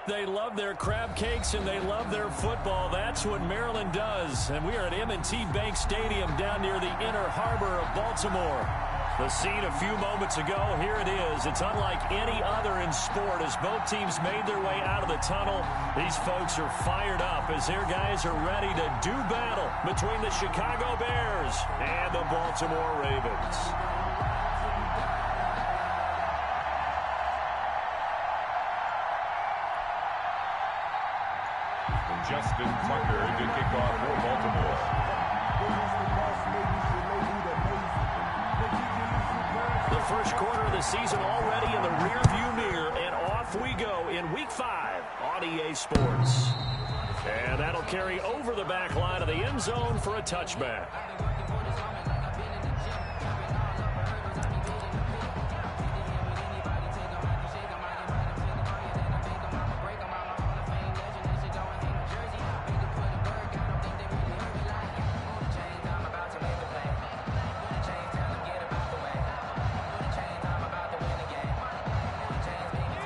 They love their crab cakes and they love their football. That's what Maryland does. And we are at M&T Bank Stadium down near the Inner Harbor of Baltimore. The scene a few moments ago, here it is. It's unlike any other in sport as both teams made their way out of the tunnel. These folks are fired up as their guys are ready to do battle between the Chicago Bears and the Baltimore Ravens. Justin Tucker to kick off for Baltimore. The first quarter of the season already in the rearview mirror, and off we go in Week 5 on EA Sports. And that'll carry over the back line of the end zone for a touchback.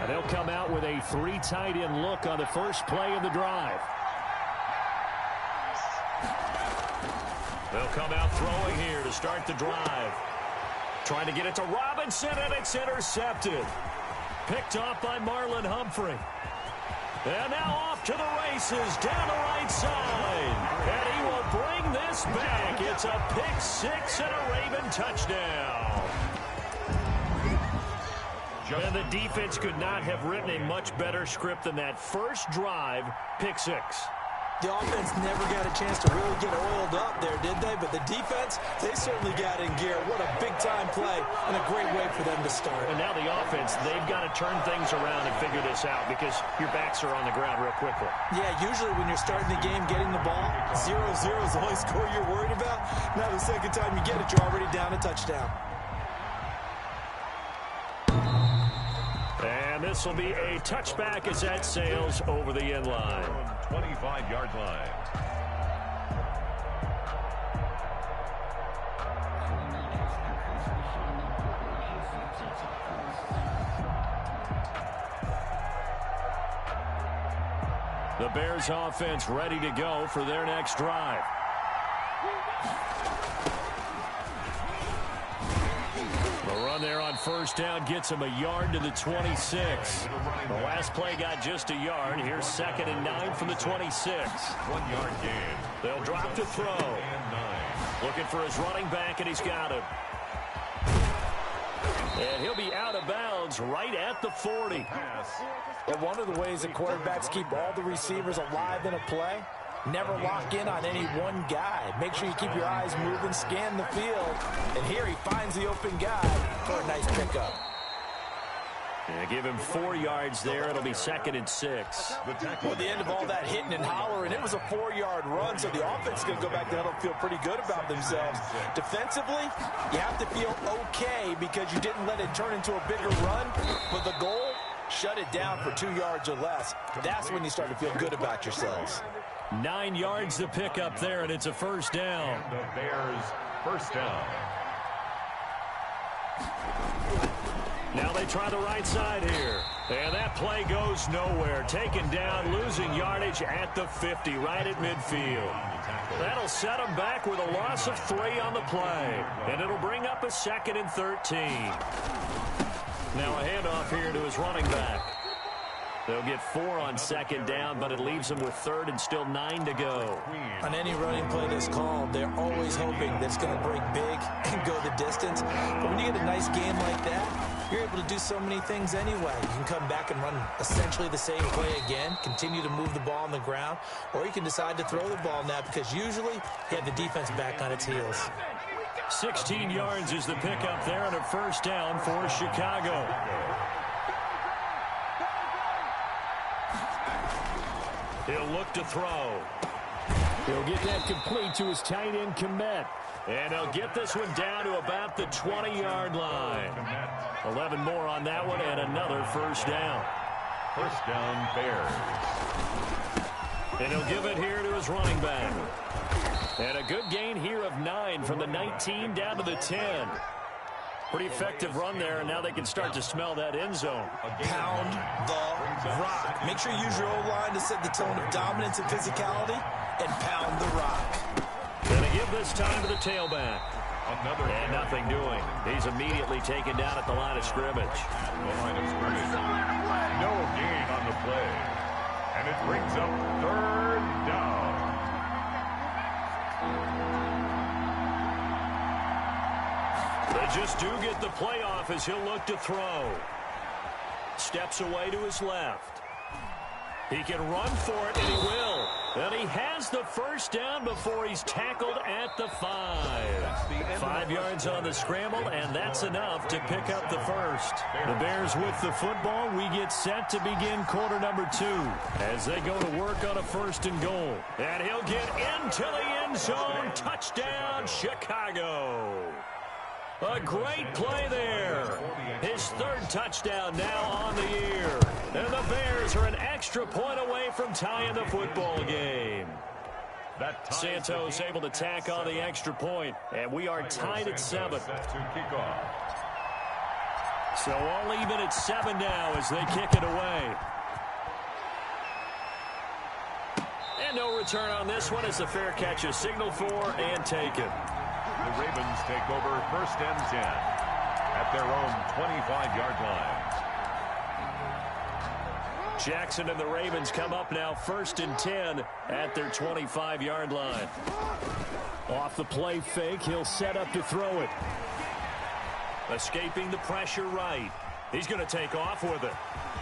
They'll come out with a 3 tight end look on the first play of the drive. They'll come out throwing here to start the drive. Trying to get it to Robinson, and it's intercepted. Picked off by Marlon Humphrey. And now off to the races, down the right side. And he will bring this back. It's a pick 6 and a Raven touchdown. And the defense could not have written a much better script than that first drive, pick 6. The offense never got a chance to really get oiled up there, did they? But the defense, they certainly got in gear. What a big-time play and a great way for them to start. And now the offense, they've got to turn things around and figure this out because your backs are on the ground real quickly. Yeah, usually when you're starting the game, getting the ball, 0-0 is the only score you're worried about. Now the second time you get it, you're already down a touchdown. And this will be a touchback as that sails over the end line. 25-yard line. The Bears offense ready to go for their next drive. There on first down gets him a yard to the 26. The last play got just a yard. Here's 2nd and 9 from the 26. 1-yard gain. They'll drop to throw. Looking for his running back, and he's got him. And he'll be out of bounds right at the 40. Well, one of the ways that quarterbacks keep all the receivers alive in a play, never lock in on any one guy. Make sure you keep your eyes moving, scan the field. And here he finds the open guy for a nice pickup. And give him 4 yards there. It'll be 2nd and 6. Well, at the end of all that hitting and hollering, it was a 4-yard run, so the offense is going to go back to huddle and feel pretty good about themselves. Defensively, you have to feel okay because you didn't let it turn into a bigger run. But the goal, shut it down for 2 yards or less. That's when you start to feel good about yourselves. 9 yards to pick up there, and it's a first down. The Bears first down. Now they try the right side here. And that play goes nowhere. Taken down, losing yardage at the 50, right at midfield. That'll set them back with a loss of 3 on the play. And it'll bring up a 2nd and 13. Now a handoff here to his running back. They'll get 4 on 2nd down, but it leaves them with 3rd and still 9 to go. On any running play that's called, they're always hoping that it's going to break big and go the distance. But when you get a nice game like that, you're able to do so many things anyway. You can come back and run essentially the same play again, continue to move the ball on the ground, or you can decide to throw the ball now because usually you have the defense back on its heels. 16 yards is the pickup there on a first down for Chicago. He'll look to throw. He'll get that complete to his tight end, Komet. And he'll get this one down to about the 20-yard line. 11 more on that one and another first down. First down, Bears. And he'll give it here to his running back. And a good gain here of 9 from the 19 down to the 10. Pretty effective run there, and now they can start to smell that end zone. Pound the rock. Make sure you use your O-line to set the tone of dominance and physicality, and pound the rock. Gonna give this time to the tailback. And nothing doing. He's immediately taken down at the line of scrimmage. No gain on the play. And it brings up 3rd down. They just do get the playoff as he'll look to throw. Steps away to his left. He can run for it, and he will. And he has the first down before he's tackled at the 5. 5 yards on the scramble, and that's enough to pick up the first. The Bears with the football. We get set to begin quarter number 2 as they go to work on a 1st and goal. And he'll get into the end zone. Touchdown, Chicago. A great play there. His 3rd touchdown now on the year. And the Bears are an extra point away from tying the football game. Santos able to tack on the extra point, and we are tied at 7. So all even at 7 now as they kick it away. And no return on this one as the fair catch is signaled for and taken. The Ravens take over 1st and 10 at their own 25-yard line. Jackson and the Ravens come up now 1st and 10 at their 25-yard line. Off the play fake, he'll set up to throw it. Escaping the pressure right. He's going to take off with it.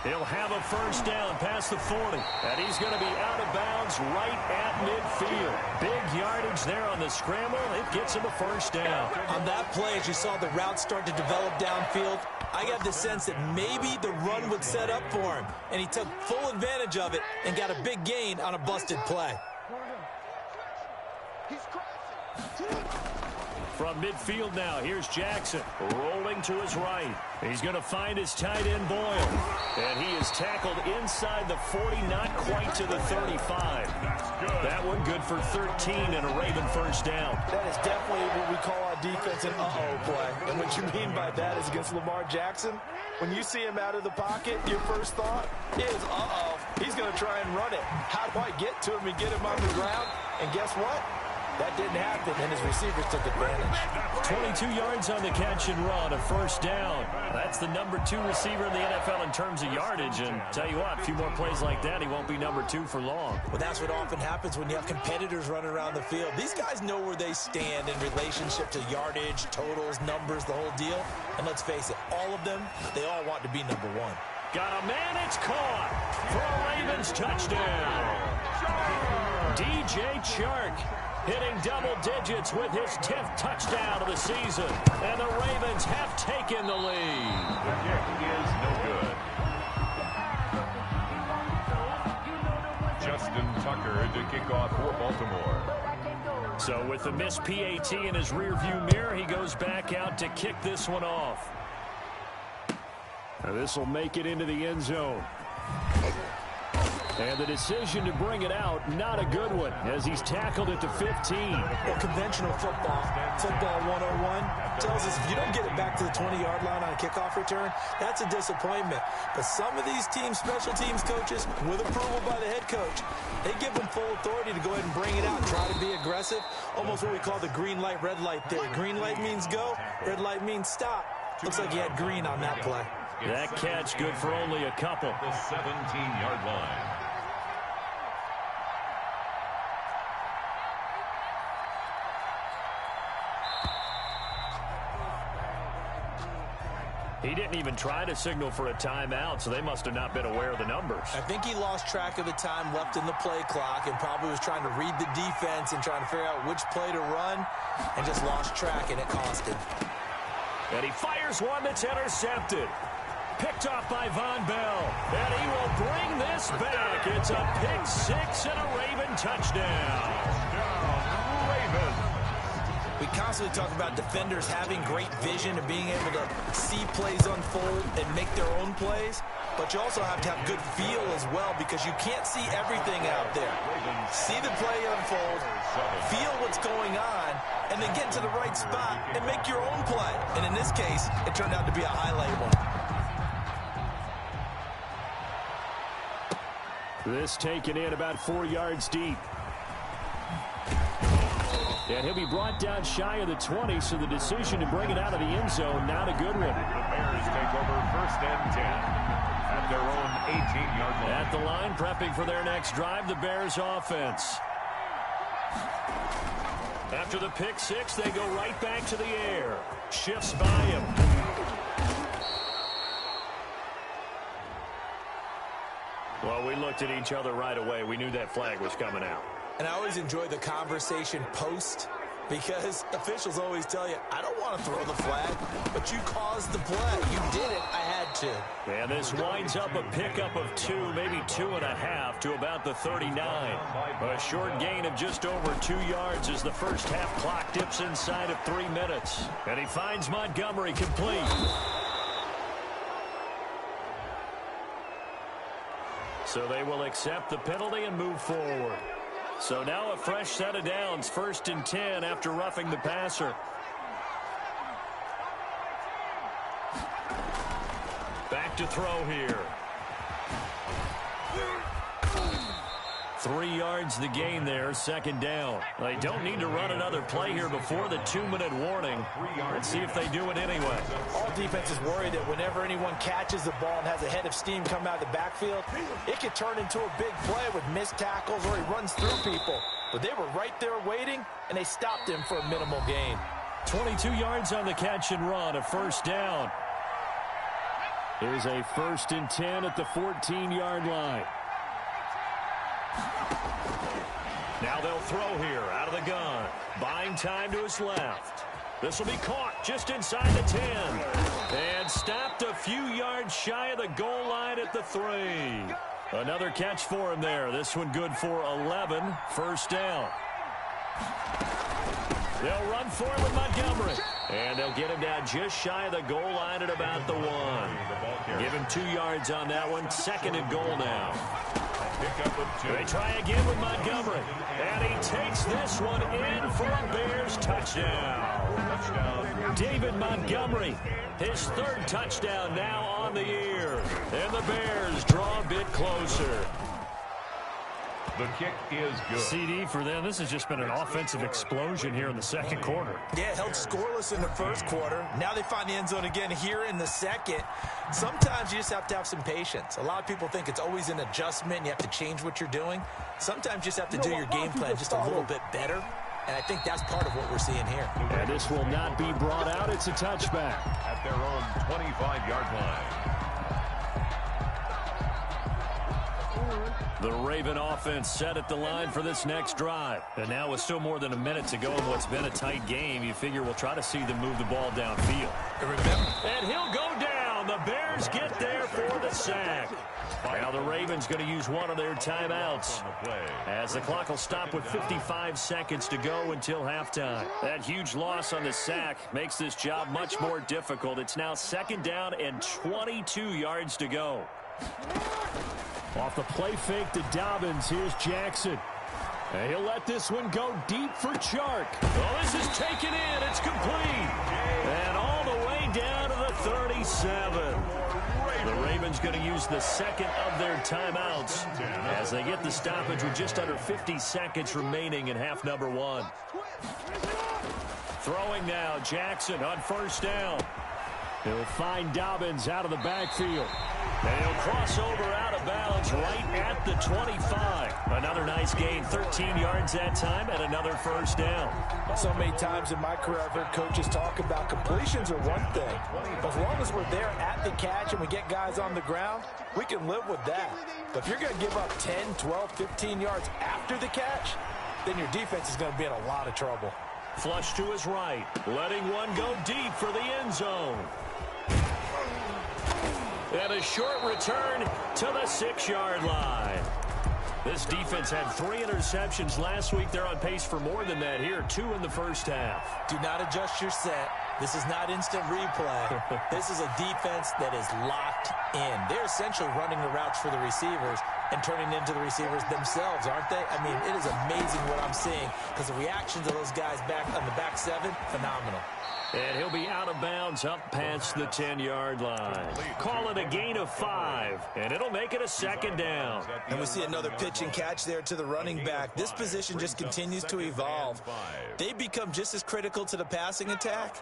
He'll have a first down past the 40, and he's going to be out of bounds right at midfield. Big yardage there on the scramble. It gets him a first down. On that play, as you saw the route start to develop downfield, I got the sense that maybe the run would set up for him, and he took full advantage of it and got a big gain on a busted play. From midfield now, here's Jackson rolling to his right. He's going to find his tight end Boyle. And he is tackled inside the 40, not quite to the 35. That one good for 13 and a Raven first down. That is definitely what we call our defense an uh-oh play. And what you mean by that is against Lamar Jackson, when you see him out of the pocket, your first thought is, uh-oh, he's going to try and run it. How do I get to him and get him on the ground? And guess what? That didn't happen, and his receivers took advantage. 22 yards on the catch and run, a first down. That's the number 2 receiver in the NFL in terms of yardage, and tell you what, a few more plays like that, he won't be number 2 for long. Well, that's what often happens when you have competitors running around the field. These guys know where they stand in relationship to yardage, totals, numbers, the whole deal. And let's face it, all of them, they all want to be number 1. Got a man, it's caught for a Ravens touchdown. DJ Chark hitting double digits with his 10th touchdown of the season. And the Ravens have taken the lead. The kick is no good. Justin Tucker to kick off for Baltimore. So with the missed PAT in his rearview mirror, he goes back out to kick this one off. Now this will make it into the end zone. And the decision to bring it out, not a good one, as he's tackled it to 15. Well, conventional football 101, tells us if you don't get it back to the 20-yard line on a kickoff return, that's a disappointment. But some of these teams, special teams coaches, with approval by the head coach, they give them full authority to go ahead and bring it out and try to be aggressive, almost what we call the green light, red light theory. Green light means go, red light means stop. Looks like he had green on that play. That catch good for only a couple. The 17-yard line. He didn't even try to signal for a timeout, so they must have not been aware of the numbers. I think he lost track of the time left in the play clock and probably was trying to read the defense and trying to figure out which play to run and just lost track, and it cost him. And he fires one that's intercepted. Picked off by Von Bell. And he will bring this back. It's a pick six and a Raven touchdown. Ravens. We constantly talk about defenders having great vision and being able to see plays unfold and make their own plays. but you also have to have good feel as well because you can't see everything out there. See the play unfold, feel what's going on, and then get to the right spot and make your own play. And in this case, it turned out to be a highlight one. This taken in about 4 yards deep. And he'll be brought down shy of the 20, so the decision to bring it out of the end zone, not a good one. The Bears take over 1st and 10 at their own 18-yard line. At the line, prepping for their next drive, the Bears offense. After the pick six, they go right back to the air. Shifts by him. Well, we looked at each other right away. We knew that flag was coming out. And I always enjoy the conversation post because officials always tell you, I don't want to throw the flag, but you caused the play. You did it. I had to. And this winds up a pickup of 2, maybe 2.5 to about the 39. A short gain of just over 2 yards as the first half clock dips inside of 3 minutes. And he finds Montgomery complete. So they will accept the penalty and move forward. So now a fresh set of downs, 1st and 10 after roughing the passer. Back to throw here. 3 yards the gain there, 2nd down. They don't need to run another play here before the 2-minute warning. Let's see if they do it anyway. All defenses worry that whenever anyone catches the ball and has a head of steam come out of the backfield, it could turn into a big play with missed tackles or he runs through people. But they were right there waiting, and they stopped him for a minimal gain. 22 yards on the catch and run, a 1st down. Here's a 1st and 10 at the 14-yard line. Now they'll throw here out of the gun. Buying time to his left. This will be caught just inside the 10. And stopped a few yards shy of the goal line at the 3. Another catch for him there. This one good for 11. 1st down. They'll run for it with Montgomery. And they'll get him down just shy of the goal line at about the 1. Give him 2 yards on that one. 2nd and goal now. They try again with Montgomery. And he takes this one in for a Bears touchdown. David Montgomery, his 3rd touchdown now on the year. And the Bears draw a bit closer. The kick is good. CD for them. This has just been an offensive explosion here in the 2nd quarter. Yeah, held scoreless in the 1st quarter. Now they find the end zone again here in the 2nd. Sometimes you just have to have some patience. A lot of people think it's always an adjustment. You have to change what you're doing. Sometimes you just have to do your game plan just a little bit better. And I think that's part of what we're seeing here. And this will not be brought out. It's a touchback. At their own 25-yard line. The Raven offense set at the line for this next drive. And now with still more than a minute to go in what's been a tight game, you figure we'll try to see them move the ball downfield. And he'll go down. The Bears get there for the sack. Now the Ravens going to use one of their timeouts as the clock will stop with 55 seconds to go until halftime. That huge loss on the sack makes this job much more difficult. It's now 2nd down and 22 yards to go. Off the play fake to Dobbins, here's Jackson. And he'll let this one go deep for Chark. Oh, this is taken in. It's complete. And all the way down to the 37. The Ravens going to use the 2nd of their timeouts as they get the stoppage with just under 50 seconds remaining in half number 1. Throwing now, Jackson on 1st down. He'll find Dobbins out of the backfield. And he'll cross over out of bounds right at the 25. Another nice gain, 13 yards that time, and another 1st down. So many times in my career, I've heard coaches talk about completions are one thing. As long as we're there at the catch and we get guys on the ground, we can live with that. But if you're going to give up 10, 12, 15 yards after the catch, then your defense is going to be in a lot of trouble. Flush to his right, letting one go deep for the end zone. And a short return to the 6-yard line. This defense had 3 interceptions last week. They're on pace for more than that here. 2 in the first half. Do not adjust your set. This is not instant replay. This is a defense that is locked in. They're essentially running the routes for the receivers and turning into the receivers themselves, aren't they? I mean, it is amazing what I'm seeing because the reactions of those guys back on the back 7, phenomenal. And he'll be out of bounds up past the 10-yard line. Call it a gain of 5, and it'll make it a second down. And we see another pitch and catch there to the running back. This position just continues to evolve. They become just as critical to the passing attack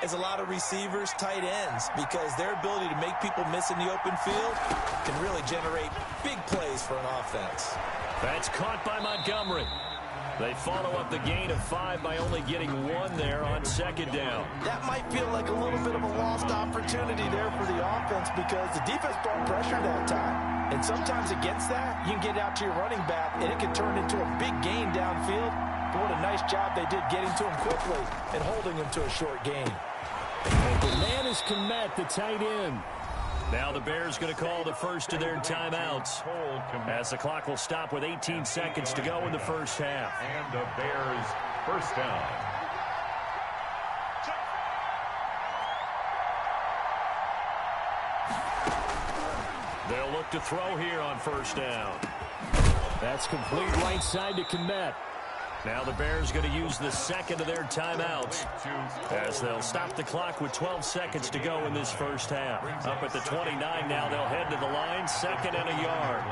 as a lot of receivers, tight ends, because their ability to make people miss in the open field can really generate big plays for an offense. That's caught by Montgomery. They follow up the gain of 5 by only getting 1 there on second down. That might feel like a little bit of a lost opportunity there for the offense because the defense brought pressure that time. And sometimes against that, you can get out to your running back, and it can turn into a big gain downfield. But what a nice job they did getting to him quickly and holding him to a short gain. And the man is Kmet, the tight end. Now the Bears going to call the first of their timeouts as the clock will stop with 18 seconds to go in the first half. And the Bears first down. They'll look to throw here on first down. That's complete right side to Kmet. Now the Bears going to use the second of their timeouts as they'll stop the clock with 12 seconds to go in this first half. Up at the 29 now, they'll head to the line, 2nd and a yard.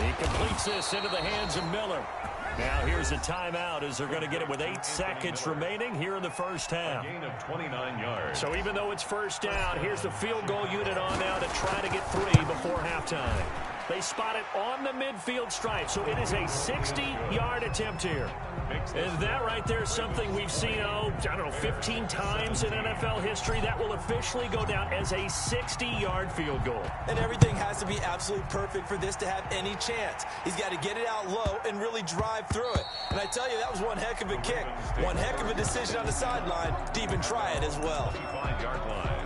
He completes this into the hands of Miller. Now here's a timeout as they're going to get it with 8 seconds remaining here in the first half. A gain of 29 yards. So even though it's first down, here's the field goal unit on now to try to get 3 before halftime. They spot it on the midfield stripe, so it is a 60-yard attempt here. And that right there is something we've seen, I don't know, 15 times in NFL history. That will officially go down as a 60-yard field goal. And everything has to be absolutely perfect for this to have any chance. He's got to get it out low and really drive through it. And I tell you, that was one heck of a kick. One heck of a decision on the sideline to even try it as well. 5-yard line.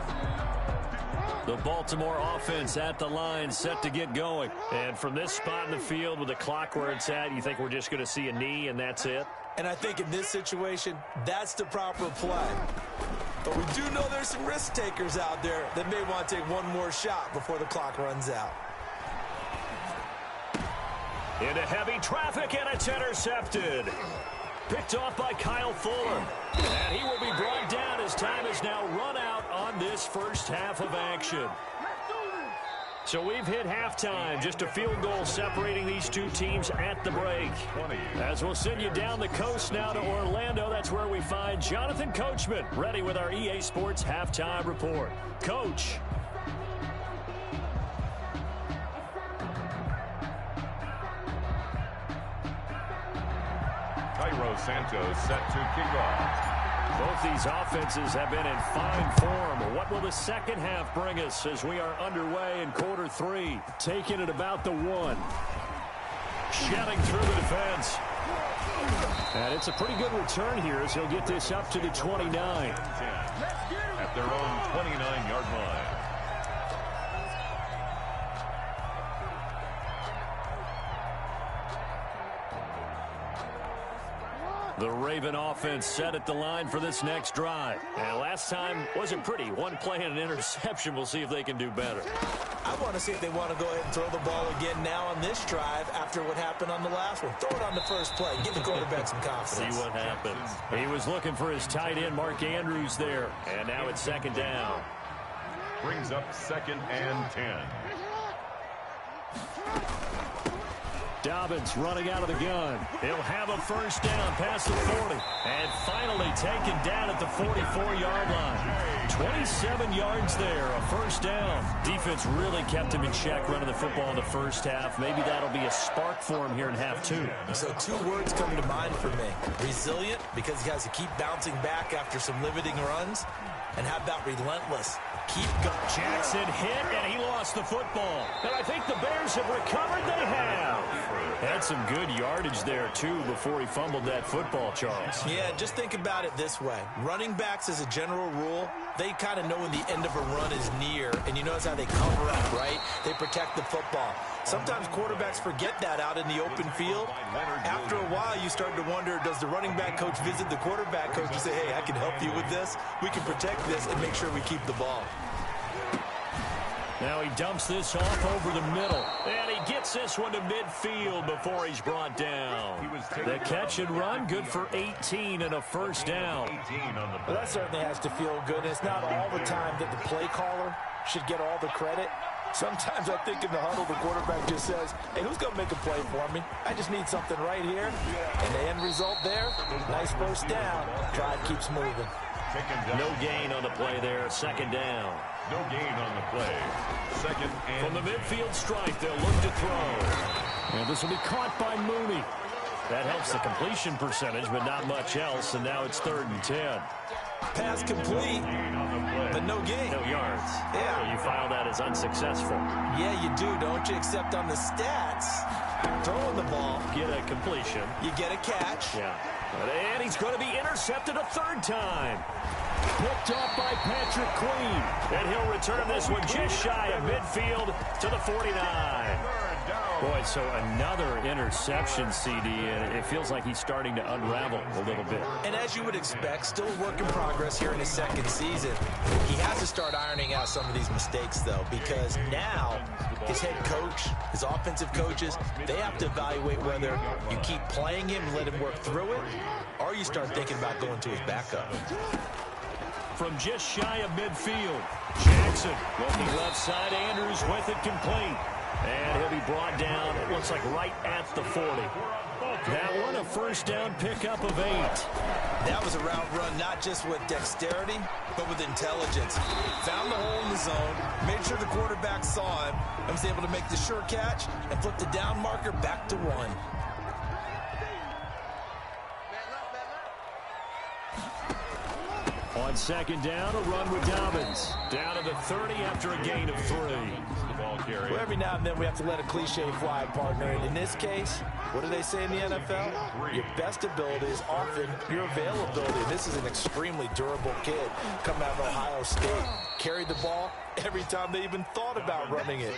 The Baltimore offense at the line, set to get going. And from this spot in the field with the clock where it's at, you think we're just going to see a knee and that's it? And I think in this situation, that's the proper play. But we do know there's some risk takers out there that may want to take one more shot before the clock runs out. Into heavy traffic, and it's intercepted. Picked off by Kyle Fuller. And he will be brought down as time is now run out on this first half of action. So we've hit halftime. Just a field goal separating these two teams at the break. As we'll send you down the coast now to Orlando, that's where we find Jonathan Coachman ready with our EA Sports halftime report. Coach. Cairo Santos set to kick off. Both these offenses have been in fine form. What will the second half bring us as we are underway in quarter 3? Taking it about the 1. Shedding through the defense. And it's a pretty good return here as he'll get this up to the 29. At their own 29-yard line. The Raven offense set at the line for this next drive. And last time wasn't pretty. One play and an interception. We'll see if they can do better. I want to see if they want to go ahead and throw the ball again now on this drive after what happened on the last one. Throw it on the first play. Give the quarterback some confidence. See what happens. He was looking for his tight end, Mark Andrews, there. And now it's second down. Brings up 2nd and 10. Dobbins running out of the gun. He'll have a first down past the 40. And finally taken down at the 44-yard line. 27 yards there, a first down. Defense really kept him in check running the football in the first half. Maybe that'll be a spark for him here in half 2. So 2 words come to mind for me. Resilient, because he has to keep bouncing back after some limiting runs. And how about relentless? Keep going. Jackson hit, and he lost the football. And I think the Bears have recovered. They have. Had some good yardage there, too, before he fumbled that football, Charles. Yeah, just think about it this way. Running backs, as a general rule, they kind of know when the end of a run is near, and you notice how they cover up, right? They protect the football. Sometimes quarterbacks forget that out in the open field. After a while, you start to wonder, does the running back coach visit the quarterback coach and say, hey, I can help you with this? We can protect this and make sure we keep the ball. Now he dumps this off over the middle. And he gets this one to midfield before he's brought down. The catch and run, good for 18 and a first down. Well, that certainly has to feel good. It's not all the time that the play caller should get all the credit. Sometimes I think in the huddle, the quarterback just says, hey, who's going to make a play for me? I just need something right here. And the end result there, nice first down. Drive keeps moving. No gain on the play there, second down. No gain on the play. Second and... From the midfield stripe, they'll look to throw. And this will be caught by Mooney. That helps the completion percentage, but not much else, and now it's 3rd and 10. Pass complete, but no gain. No yards. Yeah. So you file that as unsuccessful. Yeah, you do, don't you? Except on the stats. Throwing the ball. Get a completion. You get a catch. Yeah. And he's going to be intercepted a 3rd time. Picked off by Patrick Queen. And he'll return this one just shy of midfield to the 49. Boy, so another interception, CD, and it feels like he's starting to unravel a little bit. And as you would expect, still a work in progress here in his second season. He has to start ironing out some of these mistakes, though, because now his head coach, his offensive coaches, they have to evaluate whether you keep playing him and let him work through it, or you start thinking about going to his backup. From just shy of midfield, Jackson looking left side. Andrews with it complete. And he'll be brought down, it looks like right at the 40. That one a first down pickup of 8. That was a route run not just with dexterity, but with intelligence. Found the hole in the zone, made sure the quarterback saw him, and was able to make the sure catch and flip the down marker back to 1. On second down, a run with Dobbins. Down to the 30 after a gain of 3. Well, every now and then we have to let a cliche fly, partner. And in this case, what do they say in the NFL? Your best ability is often your availability. This is an extremely durable kid coming out of Ohio State. Carried the ball every time they even thought about running it.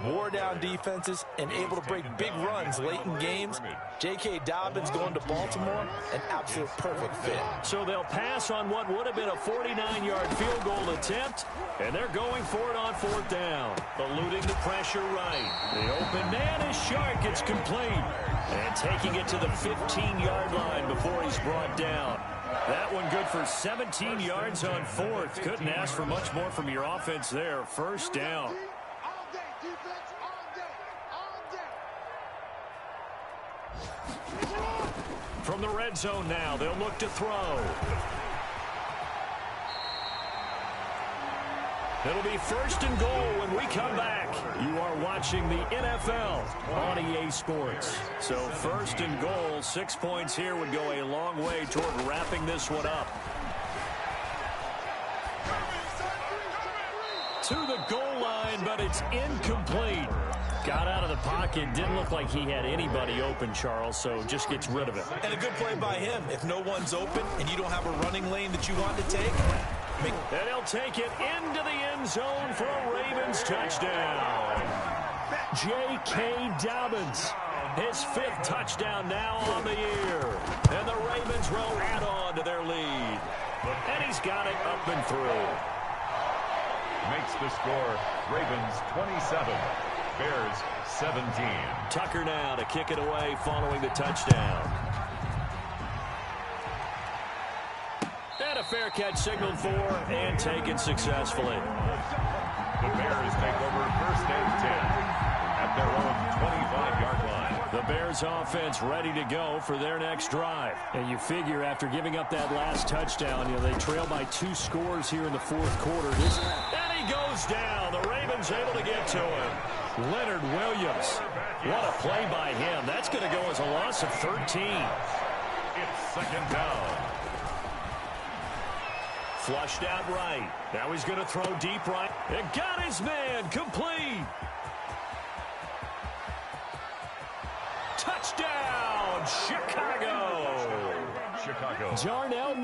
Wore down defenses and able to break big runs late in games. J.K. Dobbins going to Baltimore, an absolute perfect fit. So they'll pass on what would have been a 49-yard field goal attempt, and they're going for it on 4th down. Eluding the pressure right. The open man is Shark. It's complete. And taking it to the 15-yard line before he's brought down. That one good for 17 yards on 4th. Couldn't ask for much more from your offense there. First down. From the red zone now, they'll look to throw. It'll be 1st and goal when we come back. You are watching the NFL on EA Sports. So 1st and goal, 6 points here would go a long way toward wrapping this one up. To the goal line, but it's incomplete. Got out of the pocket, didn't look like he had anybody open, Charles, so just gets rid of it. And a good play by him. If no one's open and you don't have a running lane that you want to take, and he'll take it into the end zone for a Ravens touchdown. J.K. Dobbins, his 5th touchdown now on the year. And the Ravens will add on to their lead. And he's got it up and through. Makes the score Ravens 27, Bears 17. Tucker now to kick it away following the touchdown. And a fair catch signaled for and taken successfully. The Bears take over 1st and 10 at their own 25-yard line. The Bears offense ready to go for their next drive. And you figure after giving up that last touchdown, they trail by 2 scores here in the 4th quarter. And he goes down. The Ravens able to get to him. Leonard Williams. What a play by him. That's going to go as a loss of 13. It's 2nd down. Flushed out right. Now he's going to throw deep right. And got his man complete. Touchdown, Chicago. Chicago. Jarnell